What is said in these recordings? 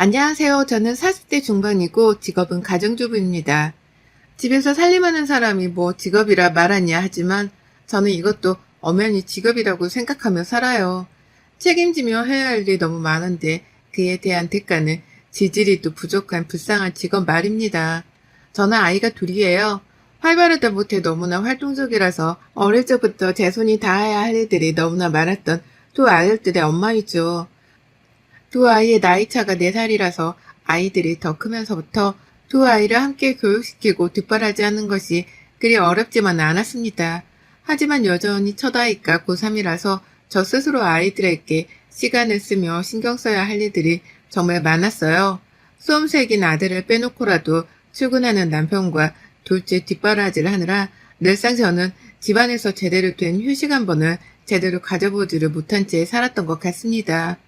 안녕하세요. 저는 40대 중반이고 직업은 가정주부입니다. 집에서 살림하는 사람이 뭐 직업이라 말하냐 하지만 저는 이것도 엄연히 직업이라고 생각하며 살아요. 책임지며 해야 할 일이 너무 많은데 그에 대한 대가는 지지리도 부족한 불쌍한 직업 말입니다. 저는 아이가 둘이에요. 활발하다 못해 너무나 활동적이라서 어릴 적부터 제 손이 닿아야 할 일들이 너무나 많았던 두 아들들의 엄마이죠. 두 아이의 나이차가 4살이라서 아이들이 더 크면서부터 두 아이를 함께 교육시키고 뒷바라지 하는 것이 그리 어렵지만은 않았습니다. 하지만 여전히 첫 아이가 고3이라서 저 스스로 아이들에게 시간을 쓰며 신경 써야 할 일들이 정말 많았어요. 수험생인 아들을 빼놓고라도 출근하는 남편과 둘째 뒷바라지를 하느라 늘상 저는 집안에서 제대로 된 휴식 한 번을 제대로 가져보지를 못한 채 살았던 것 같습니다.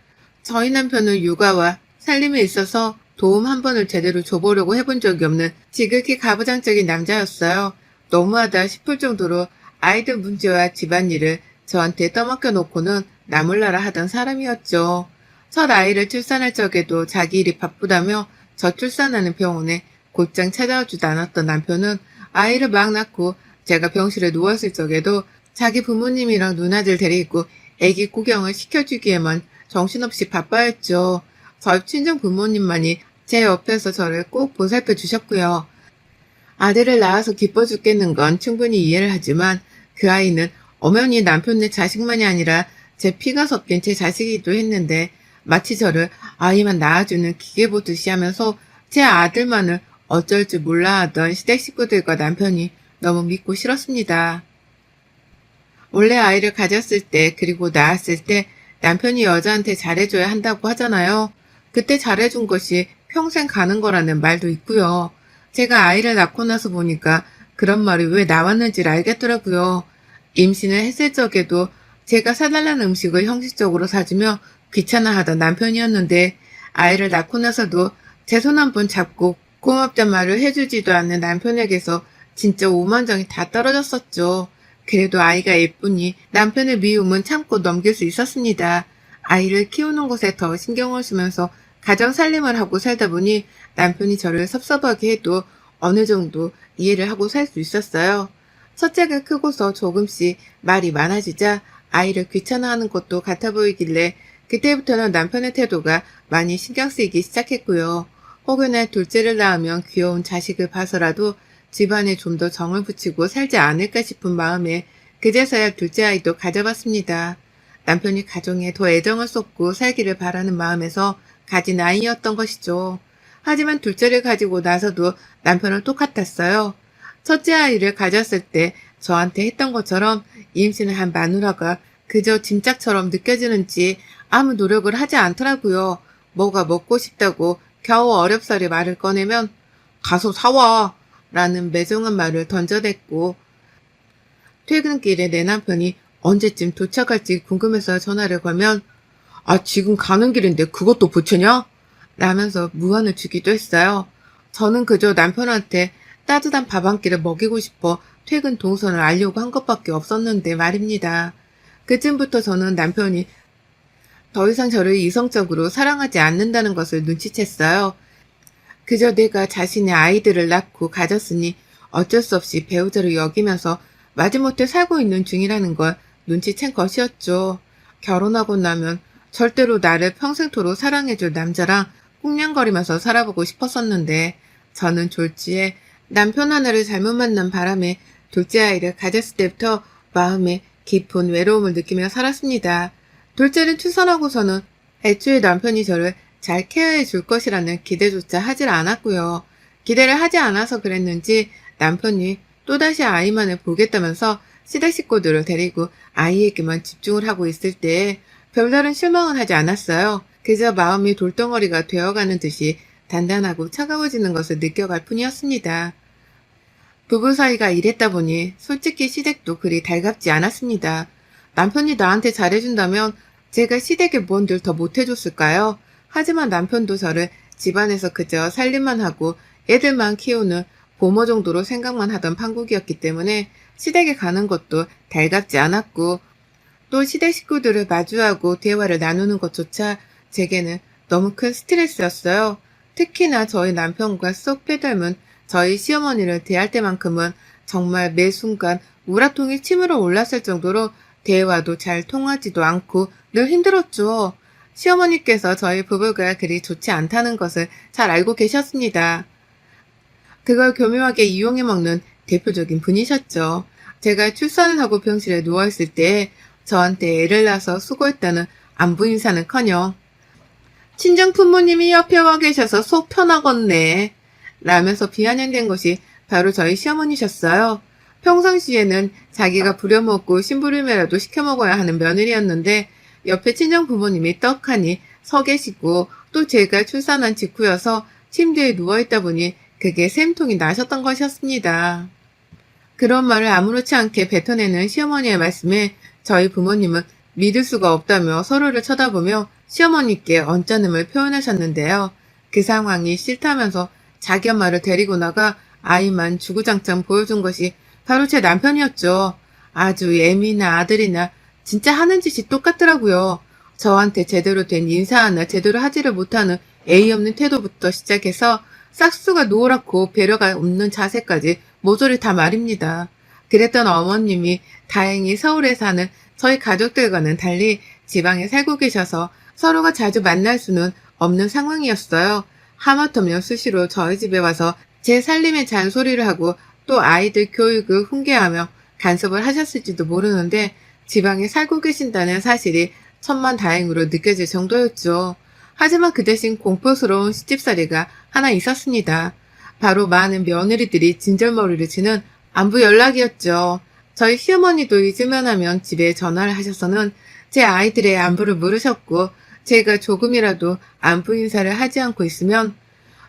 저희 남편은 육아와 살림에 있어서 도움 한 번을 제대로 줘보려고 해본 적이 없는 지극히 가부장적인 남자였어요. 너무하다 싶을 정도로 아이들 문제와 집안일을 저한테 떠맡겨 놓고는 나몰라라 하던 사람이었죠. 첫 아이를 출산할 적에도 자기 일이 바쁘다며 저 출산하는 병원에 곧장 찾아오지도 않았던 남편은 아이를 막 낳고 제가 병실에 누웠을 적에도 자기 부모님이랑 누나들 데리고 애기 구경을 시켜주기에만 정신없이 바빠했죠. 저희 친정 부모님만이 제 옆에서 저를 꼭 보살펴 주셨고요. 아들을 낳아서 기뻐 죽겠는 건 충분히 이해를 하지만 그 아이는 엄연히 남편네 자식만이 아니라 제 피가 섞인 제 자식이기도 했는데 마치 저를 아이만 낳아주는 기계 보듯이 하면서 제 아들만을 어쩔 줄 몰라 하던 시댁 식구들과 남편이 너무 믿고 싫었습니다. 원래 아이를 가졌을 때 그리고 낳았을 때 남편이 여자한테 잘해줘야 한다고 하잖아요. 그때 잘해준 것이 평생 가는 거라는 말도 있고요. 제가 아이를 낳고 나서 보니까 그런 말이 왜 나왔는지를 알겠더라고요. 임신을 했을 적에도 제가 사달라는 음식을 형식적으로 사주며 귀찮아하던 남편이었는데 아이를 낳고 나서도 제 손 한 번 잡고 고맙단 말을 해주지도 않는 남편에게서 진짜 오만정이 다 떨어졌었죠. 그래도 아이가 예쁘니 남편의 미움은 참고 넘길 수 있었습니다. 아이를 키우는 것에 더 신경을 쓰면서 가정 살림을 하고 살다 보니 남편이 저를 섭섭하게 해도 어느 정도 이해를 하고 살 수 있었어요. 첫째가 크고서 조금씩 말이 많아지자 아이를 귀찮아하는 것도 같아 보이길래 그때부터는 남편의 태도가 많이 신경 쓰이기 시작했고요. 혹여나 둘째를 낳으면 귀여운 자식을 봐서라도 집안에 좀 더 정을 붙이고 살지 않을까 싶은 마음에 그제서야 둘째 아이도 가져봤습니다. 남편이 가정에 더 애정을 쏟고 살기를 바라는 마음에서 가진 아이였던 것이죠. 하지만 둘째를 가지고 나서도 남편은 똑같았어요. 첫째 아이를 가졌을 때 저한테 했던 것처럼 임신을 한 마누라가 그저 짐짝처럼 느껴지는지 아무 노력을 하지 않더라고요. 뭐가 먹고 싶다고 겨우 어렵사리 말을 꺼내면 가서 사와 라는 매정한 말을 던져댔고 퇴근길에 내 남편이 언제쯤 도착할지 궁금해서 전화를 걸면 지금 가는 길인데 그것도 보채냐? 라면서 무안을 주기도 했어요. 저는 그저 남편한테 따뜻한 밥 한 끼를 먹이고 싶어 퇴근 동선을 알려고 한 것밖에 없었는데 말입니다. 그쯤부터 저는 남편이 더 이상 저를 이성적으로 사랑하지 않는다는 것을 눈치챘어요. 그저 내가 자신의 아이들을 낳고 가졌으니 어쩔 수 없이 배우자로 여기면서 마지못해 살고 있는 중이라는 걸 눈치챈 것이었죠. 결혼하고 나면 절대로 나를 평생토록 사랑해줄 남자랑 꿍냥거리면서 살아보고 싶었었는데 저는 졸지에 남편 하나를 잘못 만난 바람에 둘째 아이를 가졌을 때부터 마음에 깊은 외로움을 느끼며 살았습니다. 둘째를 출산하고서는 애초에 남편이 저를 잘 케어해 줄 것이라는 기대조차 하질 않았고요. 기대를 하지 않아서 그랬는지 남편이 또다시 아이만을 보겠다면서 시댁 식구들을 데리고 아이에게만 집중을 하고 있을 때에 별다른 실망은 하지 않았어요. 그저 마음이 돌덩어리가 되어가는 듯이 단단하고 차가워지는 것을 느껴갈 뿐이었습니다. 부부 사이가 이랬다 보니 솔직히 시댁도 그리 달갑지 않았습니다. 남편이 나한테 잘해준다면 제가 시댁에 뭔들 더 못해줬을까요? 하지만 남편도 저를 집안에서 그저 살림만 하고 애들만 키우는 보모 정도로 생각만 하던 판국이었기 때문에 시댁에 가는 것도 달갑지 않았고 또 시댁 식구들을 마주하고 대화를 나누는 것조차 제게는 너무 큰 스트레스였어요. 특히나 저희 남편과 쏙 빼닮은 저희 시어머니를 대할 때만큼은 정말 매 순간 우라통이 치밀어 올랐을 정도로 대화도 잘 통하지도 않고 늘 힘들었죠. 시어머니께서 저희 부부가 그리 좋지 않다는 것을 잘 알고 계셨습니다. 그걸 교묘하게 이용해 먹는 대표적인 분이셨죠. 제가 출산을 하고 병실에 누워있을 때 저한테 애를 낳아서 수고했다는 안부 인사는커녕 친정 부모님이 옆에 와 계셔서 속 편하겠네 라면서 비아냥댄 것이 바로 저희 시어머니셨어요. 평상시에는 자기가 부려먹고 심부름이라도 시켜 먹어야 하는 며느리였는데 옆에 친정 부모님이 떡하니 서 계시고 또 제가 출산한 직후여서 침대에 누워있다 보니 그게 샘통이 나셨던 것이었습니다. 그런 말을 아무렇지 않게 뱉어내는 시어머니의 말씀에 저희 부모님은 믿을 수가 없다며 서로를 쳐다보며 시어머니께 언짢음을 표현하셨는데요. 그 상황이 싫다면서 자기 엄마를 데리고 나가 아이만 주구장창 보여준 것이 바로 제 남편이었죠. 아주 애미나 아들이나 진짜 하는 짓이 똑같더라고요. 저한테 제대로 된 인사 하나 제대로 하지를 못하는 예의 없는 태도부터 시작해서 싹수가 노랗고 배려가 없는 자세까지 모조리 다 말입니다. 그랬던 어머님이 다행히 서울에 사는 저희 가족들과는 달리 지방에 살고 계셔서 서로가 자주 만날 수는 없는 상황이었어요. 하마터면 수시로 저희 집에 와서 제 살림에 잔소리를 하고 또 아이들 교육을 훈계하며 간섭을 하셨을지도 모르는데 지방에 살고 계신다는 사실이 천만다행으로 느껴질 정도였죠. 하지만 그 대신 공포스러운 시집살이가 하나 있었습니다. 바로 많은 며느리들이 진절머리를 치는 안부 연락이었죠. 저희 시어머니도 잊으면 하면 집에 전화를 하셔서는 제 아이들의 안부를 물으셨고 제가 조금이라도 안부 인사를 하지 않고 있으면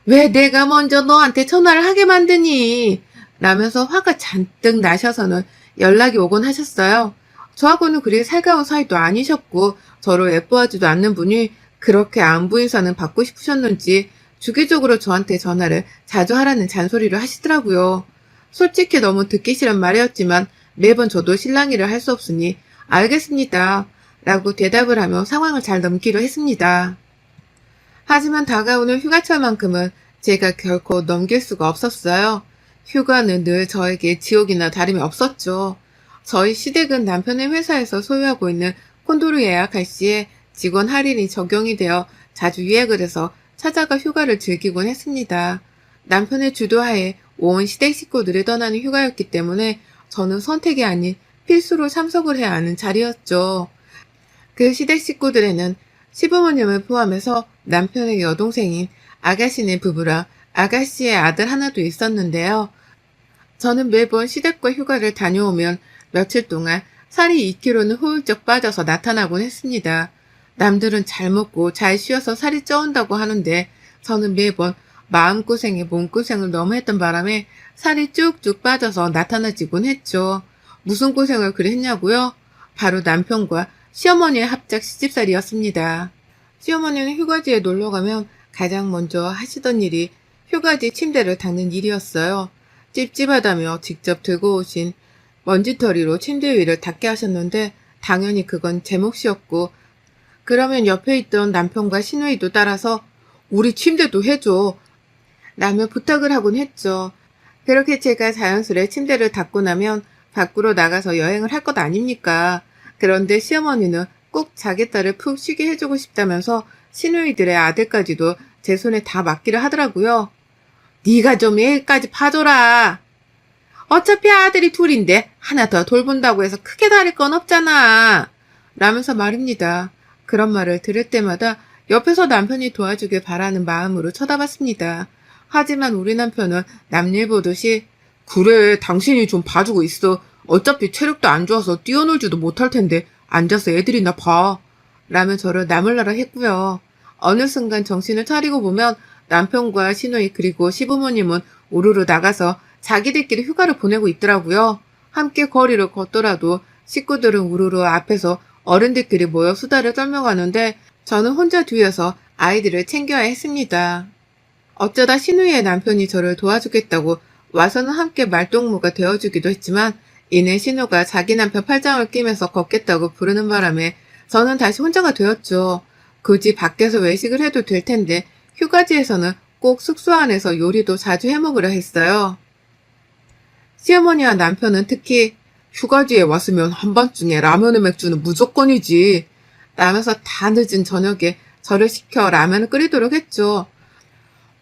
왜 내가 먼저 너한테 전화를 하게 만드니? 라면서 화가 잔뜩 나셔서는 연락이 오곤 하셨어요. 저하고는 그리 살가운 사이도 아니셨고 저를 예뻐하지도 않는 분이 그렇게 안부 인사는 받고 싶으셨는지 주기적으로 저한테 전화를 자주 하라는 잔소리를 하시더라고요. 솔직히 너무 듣기 싫은 말이었지만 매번 저도 실랑이를 할 수 없으니 알겠습니다 라고 대답을 하며 상황을 잘 넘기려 했습니다. 하지만 다가오는 휴가철만큼은 제가 결코 넘길 수가 없었어요. 휴가는 늘 저에게 지옥이나 다름이 없었죠. 저희 시댁은 남편의 회사에서 소유하고 있는 콘도를 예약할 시에 직원 할인이 적용이 되어 자주 예약을 해서 찾아가 휴가를 즐기곤 했습니다. 남편의 주도하에 온 시댁 식구들이 떠나는 휴가였기 때문에 저는 선택이 아닌 필수로 참석을 해야 하는 자리였죠. 그 시댁 식구들에는 시부모님을 포함해서 남편의 여동생인 아가씨네 부부랑 아가씨의 아들 하나도 있었는데요. 저는 매번 시댁과 휴가를 다녀오면 며칠 동안 살이 2kg는 훌쩍 빠져서 나타나곤 했습니다. 남들은 잘 먹고 잘 쉬어서 살이 쪄온다고 하는데 저는 매번 마음고생에 몸고생을 너무 했던 바람에 살이 쭉쭉 빠져서 나타나지곤 했죠. 무슨 고생을 그리 했냐고요? 바로 남편과 시어머니의 합작 시집살이였습니다. 시어머니는 휴가지에 놀러가면 가장 먼저 하시던 일이 휴가지 침대를 닦는 일이었어요. 찝찝하다며 직접 들고 오신 먼지털이로 침대 위를 닦게 하셨는데 당연히 그건 제 몫이었고 그러면 옆에 있던 남편과 시누이도 따라서 우리 침대도 해줘 라며 부탁을 하곤 했죠. 그렇게 제가 자연스레 침대를 닦고 나면 밖으로 나가서 여행을 할 것 아닙니까? 그런데 시어머니는 꼭 자기 딸을 푹 쉬게 해주고 싶다면서 시누이들의 아들까지도 제 손에 다 맡기를 하더라고요. 네가 좀 애까지 봐줘라. 어차피 아들이 둘인데 하나 더 돌본다고 해서 크게 다를 건 없잖아. 라면서 말입니다. 그런 말을 들을 때마다 옆에서 남편이 도와주길 바라는 마음으로 쳐다봤습니다. 하지만 우리 남편은 남일 보듯이 그래 당신이 좀 봐주고 있어. 어차피 체력도 안 좋아서 뛰어놀지도 못할 텐데 앉아서 애들이나 봐. 라며 저를 나물나라 했고요. 어느 순간 정신을 차리고 보면 남편과 시누이 그리고 시부모님은 우르르 나가서 자기들끼리 휴가를 보내고 있더라고요. 함께 거리를 걷더라도 식구들은 우르르 앞에서 어른들끼리 모여 수다를 떨며 가는데 저는 혼자 뒤에서 아이들을 챙겨야 했습니다. 어쩌다 시누이의 남편이 저를 도와주겠다고 와서는 함께 말동무가 되어주기도 했지만 이내 신우가 자기 남편 팔짱을 끼면서 걷겠다고 부르는 바람에 저는 다시 혼자가 되었죠. 굳이 밖에서 외식을 해도 될 텐데 휴가지에서는 꼭 숙소 안에서 요리도 자주 해먹으려 했어요. 시어머니와 남편은 특히 휴가지에 왔으면 한밤중에 라면에 맥주는 무조건이지 라면서 다 늦은 저녁에 저를 시켜 라면을 끓이도록 했죠.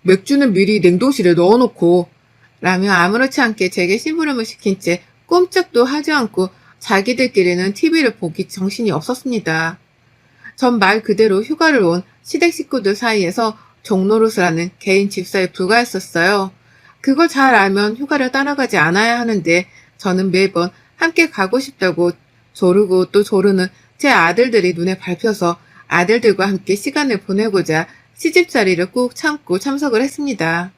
맥주는 미리 냉동실에 넣어놓고 라며 아무렇지 않게 제게 심부름을 시킨 채 꼼짝도 하지 않고 자기들끼리는 TV를 보기 정신이 없었습니다. 전 말 그대로 휴가를 온 시댁 식구들 사이에서 종노릇을 하는 개인 집사에 불과했었어요. 그걸 잘 알면 휴가를 따라가지 않아야 하는데 저는 매번 함께 가고 싶다고 조르고 또 조르는 제 아들들이 눈에 밟혀서 아들들과 함께 시간을 보내고자 시집살이를 꾹 참고 참석을 했습니다.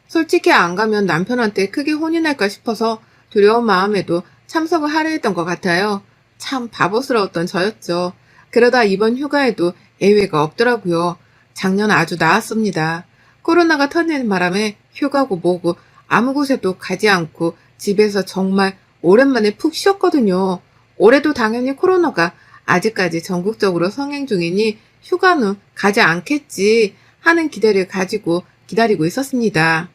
솔직히 안 가면 남편한테 크게 혼이 날까 싶어서 두려운 마음에도 참석을 하려 했던 것 같아요. 참 바보스러웠던 저였죠. 그러다 이번 휴가에도 예외가 없더라고요. 작년 아주 나았습니다. 코로나가 터지는 바람에 휴가고 뭐고 아무 곳에도 가지 않고 집에서 정말 오랜만에 푹 쉬었거든요. 올해도 당연히 코로나가 아직까지 전국적으로 성행 중이니 휴가는 가지 않겠지 하는 기대를 가지고 기다리고 있었습니다.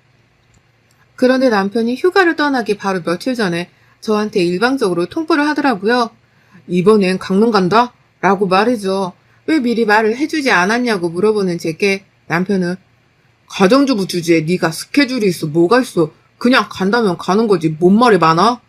그런데 남편이 휴가를 떠나기 바로 며칠 전에 저한테 일방적으로 통보를 하더라고요. 이번엔 강릉 간다? 라고 말이죠. 왜 미리 말을 해주지 않았냐고 물어보는 제게 남편은 가정주부 주제에 네가 스케줄이 있어 뭐가 있어 그냥 간다면 가는 거지 뭔 말이 많아?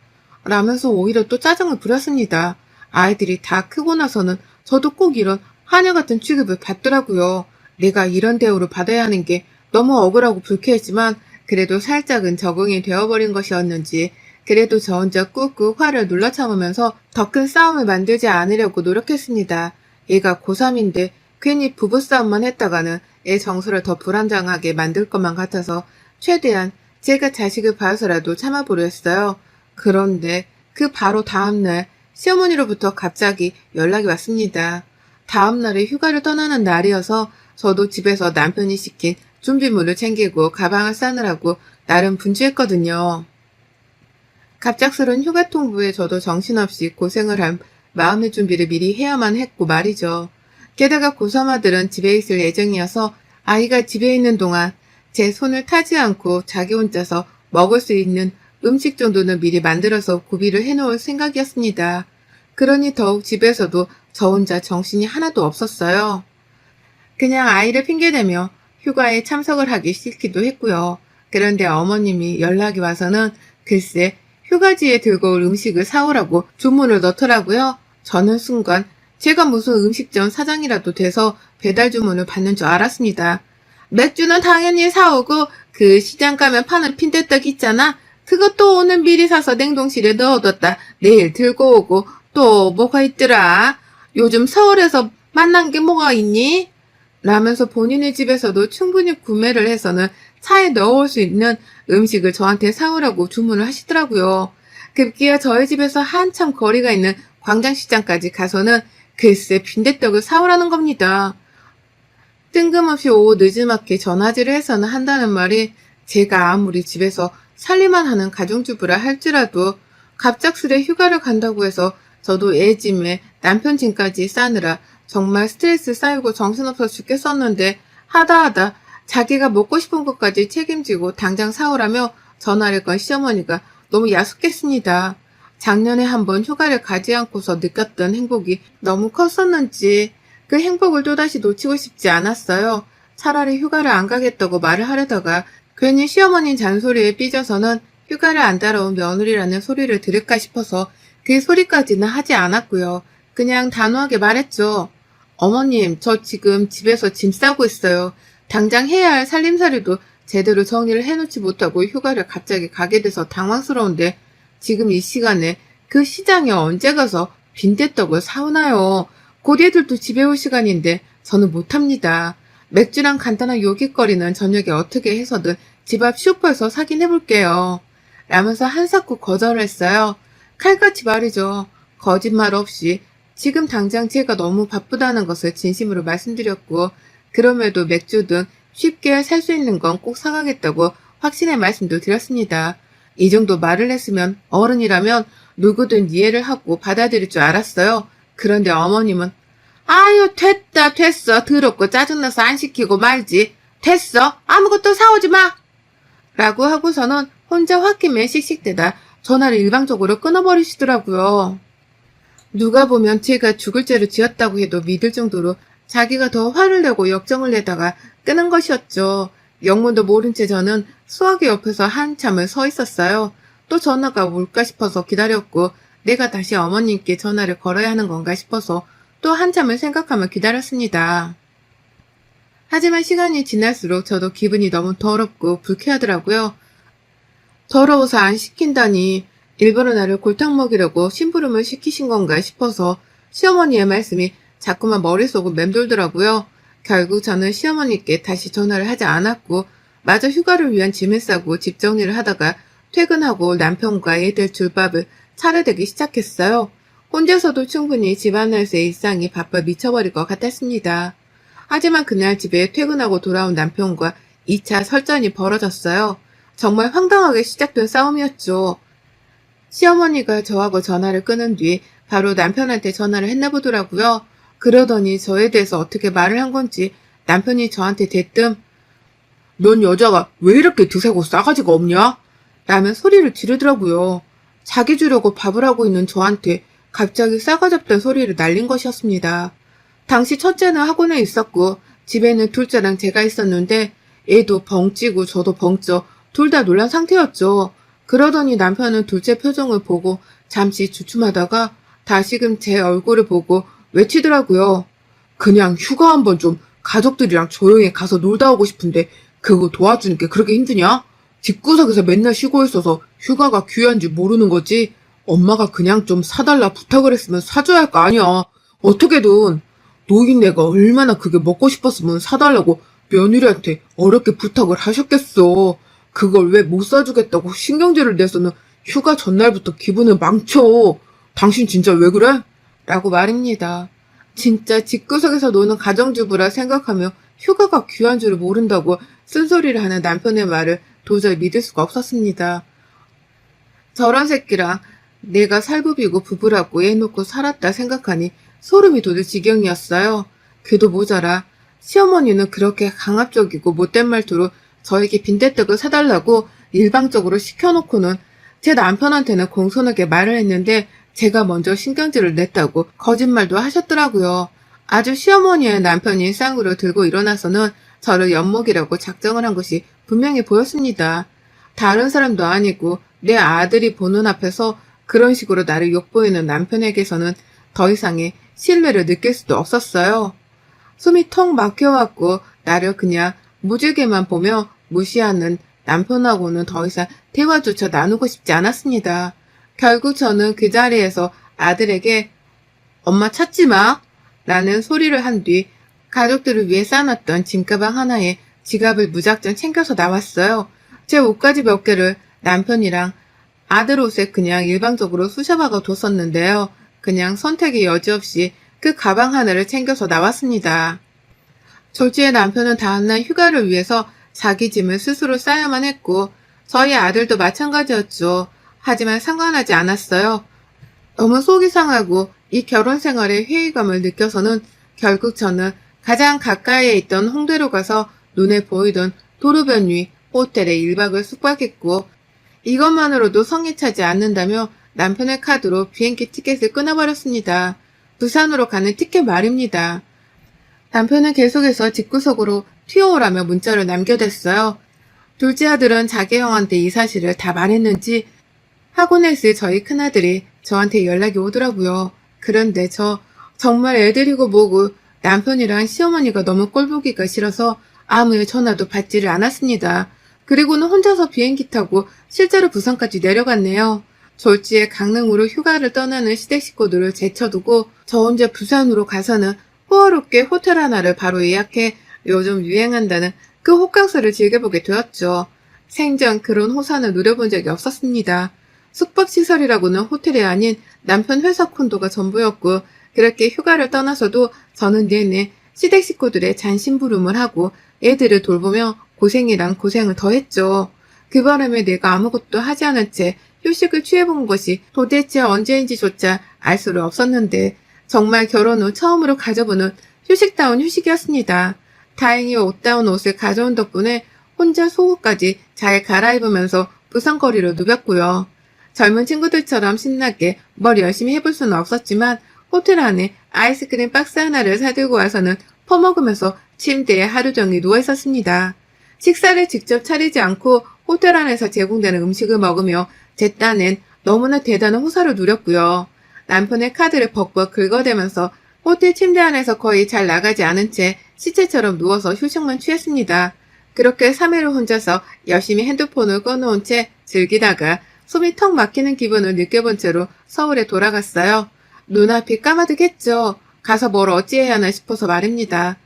라면서 오히려 또 짜증을 부렸습니다. 아이들이 다 크고 나서는 저도 꼭 이런 하녀 같은 취급을 받더라고요. 내가 이런 대우를 받아야 하는 게 너무 억울하고 불쾌했지만 그래도 살짝은 적응이 되어버린 것이었는지 그래도 저 혼자 꾹꾹 화를 눌러 참으면서 더 큰 싸움을 만들지 않으려고 노력했습니다. 얘가 고3인데 괜히 부부싸움만 했다가는 애 정서를 더 불안정하게 만들 것만 같아서 최대한 제가 자식을 봐서라도 참아보려 했어요. 그런데 그 바로 다음날 시어머니로부터 갑자기 연락이 왔습니다. 다음날에 휴가를 떠나는 날이어서 저도 집에서 남편이 시킨 준비물을 챙기고 가방을 싸느라고 나름 분주했거든요. 갑작스런 휴가 통보에 저도 정신없이 고생을 한 마음의 준비를 미리 해야만 했고 말이죠. 게다가 고3 아들은 집에 있을 예정이어서 아이가 집에 있는 동안 제 손을 타지 않고 자기 혼자서 먹을 수 있는 음식 정도는 미리 만들어서 구비를 해놓을 생각이었습니다. 그러니 더욱 집에서도 저 혼자 정신이 하나도 없었어요. 그냥 아이를 핑계대며 휴가에 참석을 하기 싫기도 했고요. 그런데 어머님이 연락이 와서는 글쎄 휴가지에 들고 올 음식을 사오라고 주문을 넣더라고요. 저는 순간 제가 무슨 음식점 사장이라도 돼서 배달 주문을 받는 줄 알았습니다. 맥주는 당연히 사오고 그 시장 가면 파는 빈대떡 있잖아. 그것도 오늘 미리 사서 냉동실에 넣어뒀다 내일 들고 오고 또 뭐가 있더라. 요즘 서울에서 만난 게 뭐가 있니? 라면서 본인의 집에서도 충분히 구매를 해서는 차에 넣어올 수 있는 음식을 저한테 사오라고 주문을 하시더라고요. 급기야 저희 집에서 한참 거리가 있는 광장시장까지 가서는 글쎄 빈대떡을 사오라는 겁니다. 뜬금없이 오후 늦지막히 전화질을 해서는 한다는 말이 제가 아무리 집에서 살림만 하는 가정주부라 할지라도 갑작스레 휴가를 간다고 해서 저도 애 짐에 남편 짐까지 싸느라 정말 스트레스 쌓이고 정신없어 죽겠었는데 하다 자기가 먹고 싶은 것까지 책임지고 당장 사오라며 전화를 건 시어머니가 너무 야속했습니다. 작년에 한번 휴가를 가지 않고서 느꼈던 행복이 너무 컸었는지 그 행복을 또다시 놓치고 싶지 않았어요. 차라리 휴가를 안 가겠다고 말을 하려다가 괜히 시어머니 잔소리에 삐져서는 휴가를 안 따라온 며느리라는 소리를 들을까 싶어서 그 소리까지는 하지 않았고요. 그냥 단호하게 말했죠. 어머님, 저 지금 집에서 짐 싸고 있어요. 당장 해야 할 살림살이도 제대로 정리를 해놓지 못하고 휴가를 갑자기 가게 돼서 당황스러운데 지금 이 시간에 그 시장에 언제 가서 빈대떡을 사오나요? 곧 애들도 집에 올 시간인데 저는 못합니다. 맥주랑 간단한 요깃거리는 저녁에 어떻게 해서든 집 앞 슈퍼에서 사긴 해볼게요. 라면서 한사코 거절을 했어요. 칼같이 말이죠. 거짓말 없이 지금 당장 제가 너무 바쁘다는 것을 진심으로 말씀드렸고 그럼에도 맥주 등 쉽게 살 수 있는 건 꼭 사가겠다고 확신의 말씀도 드렸습니다. 이 정도 말을 했으면 어른이라면 누구든 이해를 하고 받아들일 줄 알았어요. 그런데 어머님은 아유, 됐어. 더럽고 짜증나서 안 시키고 말지. 됐어. 아무것도 사오지 마. 라고 하고서는 혼자 홧김에 씩씩대다 전화를 일방적으로 끊어버리시더라고요. 누가 보면 제가 죽을 죄를 지었다고 해도 믿을 정도로 자기가 더 화를 내고 역정을 내다가 끄는 것이었죠. 영문도 모른 채 저는 수화기 옆에서 한참을 서 있었어요. 또 전화가 올까 싶어서 기다렸고 내가 다시 어머님께 전화를 걸어야 하는 건가 싶어서 또 한참을 생각하며 기다렸습니다. 하지만 시간이 지날수록 저도 기분이 너무 더럽고 불쾌하더라고요. 더러워서 안 시킨다니 일부러 나를 골탕 먹이려고 심부름을 시키신 건가 싶어서 시어머니의 말씀이 자꾸만 머릿속을 맴돌더라고요. 결국 저는 시어머니께 다시 전화를 하지 않았고 마저 휴가를 위한 짐을 싸고 집 정리를 하다가 퇴근하고 남편과 애들 줄밥을 차려대기 시작했어요. 혼자서도 충분히 집안에서의 일상이 바빠 미쳐버릴 것 같았습니다. 하지만 그날 집에 퇴근하고 돌아온 남편과 2차 설전이 벌어졌어요. 정말 황당하게 시작된 싸움이었죠. 시어머니가 저하고 전화를 끊은 뒤 바로 남편한테 전화를 했나 보더라고요. 그러더니 저에 대해서 어떻게 말을 한 건지 남편이 저한테 대뜸 넌 여자가 왜 이렇게 드세고 싸가지가 없냐? 라며 소리를 지르더라고요. 자기 주려고 밥을 하고 있는 저한테 갑자기 싸가지 없던 소리를 날린 것이었습니다. 당시 첫째는 학원에 있었고 집에는 둘째랑 제가 있었는데 애도 벙찌고 저도 벙쪄 둘 다 놀란 상태였죠. 그러더니 남편은 둘째 표정을 보고 잠시 주춤하다가 다시금 제 얼굴을 보고 외치더라고요. 그냥 휴가 한번 좀 가족들이랑 조용히 가서 놀다 오고 싶은데 그거 도와주는 게 그렇게 힘드냐? 집구석에서 맨날 쉬고 있어서 휴가가 귀한지 모르는 거지. 엄마가 그냥 좀 사달라 부탁을 했으면 사줘야 할 거 아니야. 어떻게든 노인네가 얼마나 그게 먹고 싶었으면 사달라고 며느리한테 어렵게 부탁을 하셨겠어. 그걸 왜 못 사주겠다고 신경질을 내서는 휴가 전날부터 기분을 망쳐. 당신 진짜 왜 그래? 라고 말입니다. 진짜 집구석에서 노는 가정주부라 생각하며 휴가가 귀한 줄을 모른다고 쓴소리를 하는 남편의 말을 도저히 믿을 수가 없었습니다. 저런 새끼랑 내가 살부비고 부부라고 해놓고 살았다 생각하니 소름이 돋을 지경이었어요. 걔도 모자라 시어머니는 그렇게 강압적이고 못된 말투로 저에게 빈대떡을 사달라고 일방적으로 시켜놓고는 제 남편한테는 공손하게 말을 했는데 제가 먼저 신경질을 냈다고 거짓말도 하셨더라고요. 아주 시어머니의 남편이 쌍으로 들고 일어나서는 저를 엿먹이라고 작정을 한 것이 분명히 보였습니다. 다른 사람도 아니고 내 아들이 보는 앞에서 그런 식으로 나를 욕보이는 남편에게서는 더 이상의 신뢰를 느낄 수도 없었어요. 숨이 턱 막혀왔고 나를 그냥 무지개만 보며 무시하는 남편하고는 더 이상 대화조차 나누고 싶지 않았습니다. 결국 저는 그 자리에서 아들에게 엄마 찾지 마! 라는 소리를 한 뒤 가족들을 위해 싸놨던 짐가방 하나에 지갑을 무작정 챙겨서 나왔어요. 제 옷가지 몇 개를 남편이랑 아들 옷에 그냥 일방적으로 쑤셔박아 뒀었는데요. 그냥 선택의 여지 없이 그 가방 하나를 챙겨서 나왔습니다. 졸지의 남편은 다음날 휴가를 위해서 자기 짐을 스스로 싸야만 했고 저희 아들도 마찬가지였죠. 하지만 상관하지 않았어요. 너무 속이 상하고 이 결혼 생활의 회의감을 느껴서는 결국 저는 가장 가까이에 있던 홍대로 가서 눈에 보이던 도로변 위 호텔에 1박을 숙박했고 이것만으로도 성에 차지 않는다며 남편의 카드로 비행기 티켓을 끊어버렸습니다. 부산으로 가는 티켓 말입니다. 남편은 계속해서 집구석으로 튀어오라며 문자를 남겨댔어요. 둘째 아들은 자기 형한테 이 사실을 다 말했는지 학원에 있을 저희 큰아들이 저한테 연락이 오더라고요. 그런데 저 정말 애들이고 뭐고 남편이랑 시어머니가 너무 꼴보기가 싫어서 아무의 전화도 받지를 않았습니다. 그리고는 혼자서 비행기 타고 실제로 부산까지 내려갔네요. 졸지에 강릉으로 휴가를 떠나는 시댁 식구들을 제쳐두고 저 혼자 부산으로 가서는 호화롭게 호텔 하나를 바로 예약해 요즘 유행한다는 그 호캉스를 즐겨보게 되었죠. 생전 그런 호산을 누려본 적이 없었습니다. 숙박시설이라고는 호텔이 아닌 남편 회사 콘도가 전부였고 그렇게 휴가를 떠나서도 저는 내내 시댁 식구들의 잔심부름을 하고 애들을 돌보며 고생이랑 고생을 더했죠. 그 바람에 내가 아무것도 하지 않은 채 휴식을 취해본 것이 도대체 언제인지조차 알 수를 없었는데 정말 결혼 후 처음으로 가져보는 휴식다운 휴식이었습니다. 다행히 옷다운 옷을 가져온 덕분에 혼자 속옷까지 잘 갈아입으면서 부산거리로 누볐고요. 젊은 친구들처럼 신나게 뭘 열심히 해볼 수는 없었지만 호텔 안에 아이스크림 박스 하나를 사들고 와서는 퍼먹으면서 침대에 하루 종일 누워있었습니다. 식사를 직접 차리지 않고 호텔 안에서 제공되는 음식을 먹으며 제 딴엔 너무나 대단한 호사를 누렸고요. 남편의 카드를 벅벅 긁어대면서 호텔 침대 안에서 거의 잘 나가지 않은 채 시체처럼 누워서 휴식만 취했습니다. 그렇게 3일을 혼자서 열심히 핸드폰을 꺼놓은 채 즐기다가 숨이 턱 막히는 기분을 느껴본 채로 서울에 돌아갔어요. 눈앞이 까마득했죠. 가서 뭘 어찌해야 하나 싶어서 말입니다.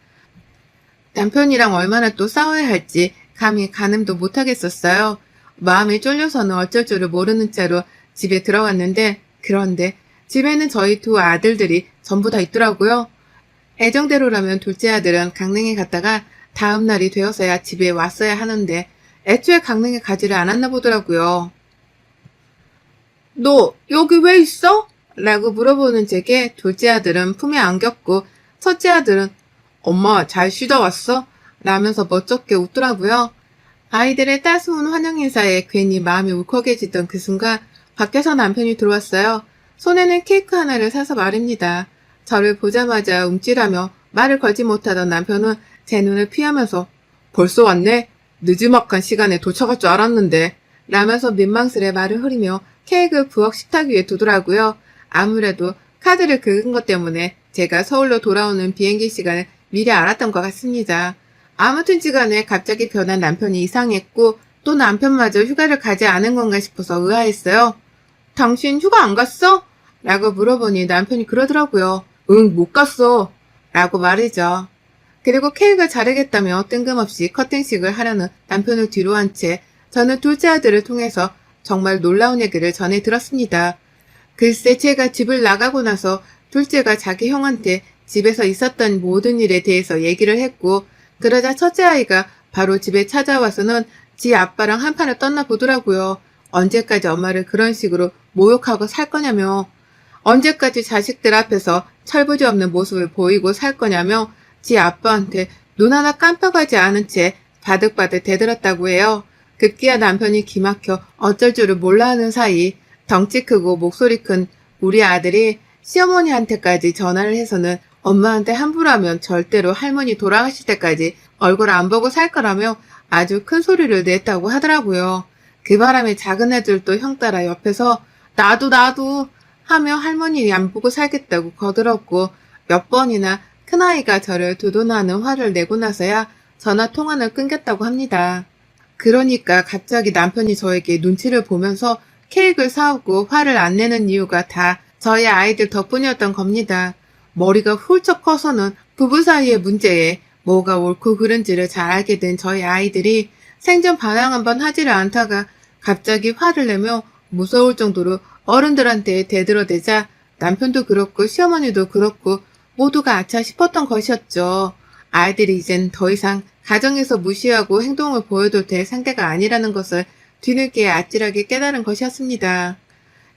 남편이랑 얼마나 또 싸워야 할지 감히 가늠도 못하겠었어요. 마음이 쫄려서는 어쩔 줄을 모르는 채로 집에 들어갔는데 그런데 집에는 저희 두 아들들이 전부 다 있더라고요. 애정대로라면 둘째 아들은 강릉에 갔다가 다음 날이 되어서야 집에 왔어야 하는데 애초에 강릉에 가지를 않았나 보더라고요. 너 여기 왜 있어? 라고 물어보는 제게 둘째 아들은 품에 안겼고 첫째 아들은 엄마 잘 쉬다 왔어? 라면서 멋쩍게 웃더라고요. 아이들의 따스운 환영 인사에 괜히 마음이 울컥해지던 그 순간 밖에서 남편이 들어왔어요. 손에는 케이크 하나를 사서 말입니다. 저를 보자마자 움찔하며 말을 걸지 못하던 남편은 제 눈을 피하면서 벌써 왔네? 늦지막한 시간에 도착할 줄 알았는데 라면서 민망스레 말을 흐리며 케이크를 부엌 식탁 위에 두더라고요. 아무래도 카드를 긁은 것 때문에 제가 서울로 돌아오는 비행기 시간을 미리 알았던 것 같습니다. 아무튼지간에 갑자기 변한 남편이 이상했고 또 남편마저 휴가를 가지 않은 건가 싶어서 의아했어요. 당신 휴가 안 갔어? 라고 물어보니 남편이 그러더라고요. 응, 못 갔어. 라고 말이죠. 그리고 케이크를 자르겠다며 뜬금없이 커팅식을 하려는 남편을 뒤로 한 채 저는 둘째 아들을 통해서 정말 놀라운 얘기를 전해 들었습니다. 글쎄 제가 집을 나가고 나서 둘째가 자기 형한테 집에서 있었던 모든 일에 대해서 얘기를 했고 그러자 첫째 아이가 바로 집에 찾아와서는 지 아빠랑 한판을 떴나 보더라고요. 언제까지 엄마를 그런 식으로 모욕하고 살 거냐며 언제까지 자식들 앞에서 철부지 없는 모습을 보이고 살 거냐며 지 아빠한테 눈 하나 깜빡하지 않은 채 바득바득 대들었다고 해요. 급기야 남편이 기막혀 어쩔 줄을 몰라 하는 사이 덩치 크고 목소리 큰 우리 아들이 시어머니한테까지 전화를 해서는 엄마한테 함부로 하면 절대로 할머니 돌아가실 때까지 얼굴 안 보고 살 거라며 아주 큰 소리를 냈다고 하더라고요. 그 바람에 작은 애들도 형 따라 옆에서 나도 하며 할머니 안 보고 살겠다고 거들었고 몇 번이나 큰아이가 저를 두둔하는 화를 내고 나서야 전화 통화를 끊겼다고 합니다. 그러니까 갑자기 남편이 저에게 눈치를 보면서 케이크를 사오고 화를 안 내는 이유가 다 저희 아이들 덕분이었던 겁니다. 머리가 훌쩍 커서는 부부 사이의 문제에 뭐가 옳고 그른지를 잘 알게 된 저희 아이들이 생전 반항 한번 하지를 않다가 갑자기 화를 내며 무서울 정도로 어른들한테 대들어대자 남편도 그렇고 시어머니도 그렇고 모두가 아차 싶었던 것이었죠. 아이들이 이젠 더 이상 가정에서 무시하고 행동을 보여도 될 상대가 아니라는 것을 뒤늦게 아찔하게 깨달은 것이었습니다.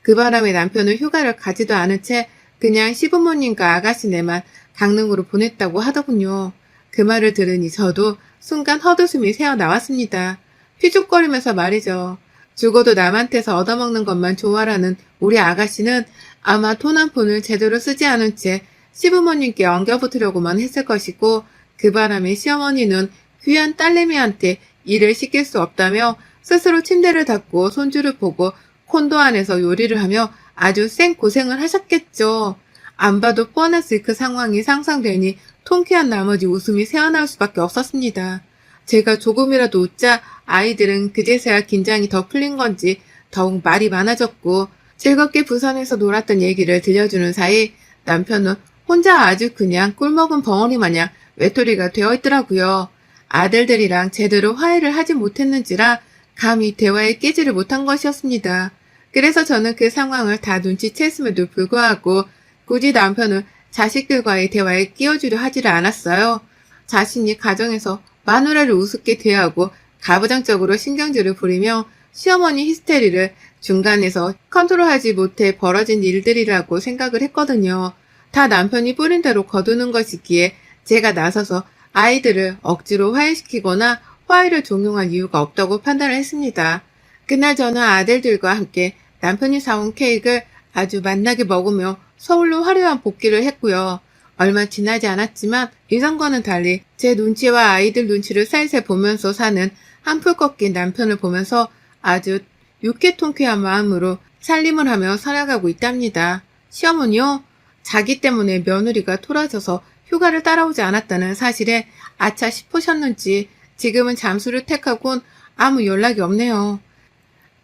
그 바람에 남편은 휴가를 가지도 않은 채 그냥 시부모님과 아가씨네만 강릉으로 보냈다고 하더군요. 그 말을 들으니 저도 순간 헛웃음이 새어나왔습니다. 휘죽거리면서 말이죠. 죽어도 남한테서 얻어먹는 것만 좋아라는 우리 아가씨는 아마 돈 한 푼을 제대로 쓰지 않은 채 시부모님께 엉겨붙으려고만 했을 것이고 그 바람에 시어머니는 귀한 딸내미한테 일을 시킬 수 없다며 스스로 침대를 닦고 손주를 보고 콘도 안에서 요리를 하며 아주 생고생을 하셨겠죠. 안 봐도 뻔했을 그 상황이 상상되니 통쾌한 나머지 웃음이 새어나올 수밖에 없었습니다. 제가 조금이라도 웃자 아이들은 그제서야 긴장이 더 풀린 건지 더욱 말이 많아졌고 즐겁게 부산에서 놀았던 얘기를 들려주는 사이 남편은 혼자 아주 그냥 꿀먹은 벙어리 마냥 외톨이가 되어 있더라고요. 아들들이랑 제대로 화해를 하지 못했는지라 감히 대화에 끼지를 못한 것이었습니다. 그래서 저는 그 상황을 다 눈치챘음에도 불구하고 굳이 남편을 자식들과의 대화에 끼워주려 하지를 않았어요. 자신이 가정에서 마누라를 우습게 대하고 가부장적으로 신경질을 부리며 시어머니 히스테리를 중간에서 컨트롤하지 못해 벌어진 일들이라고 생각을 했거든요. 다 남편이 뿌린 대로 거두는 것이기에 제가 나서서 아이들을 억지로 화해시키거나 화해를 종용할 이유가 없다고 판단을 했습니다. 그날 저는 아들들과 함께 남편이 사온 케이크를 아주 맛나게 먹으며 서울로 화려한 복귀를 했고요. 얼마 지나지 않았지만 이전과는 달리 제 눈치와 아이들 눈치를 살살 보면서 사는 한풀 꺾인 남편을 보면서 아주 유쾌통쾌한 마음으로 살림을 하며 살아가고 있답니다. 시어머니요? 자기 때문에 며느리가 토라져서 휴가를 따라오지 않았다는 사실에 아차 싶으셨는지 지금은 잠수를 택하곤 아무 연락이 없네요.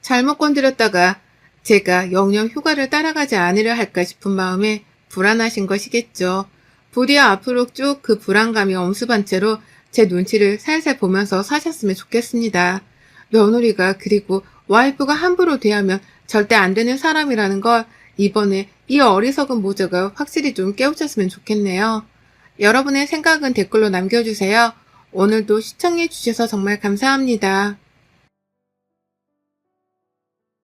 잘못 건드렸다가 제가 영영 휴가를 따라가지 않으려 할까 싶은 마음에 불안하신 것이겠죠. 부디 앞으로 쭉 그 불안감이 엄습한 채로 제 눈치를 살살 보면서 사셨으면 좋겠습니다. 며느리가 그리고 와이프가 함부로 대하면 절대 안 되는 사람이라는 걸 이번에 이 어리석은 모자가 확실히 좀 깨우쳤으면 좋겠네요. 여러분의 생각은 댓글로 남겨주세요. 오늘도 시청해주셔서 정말 감사합니다.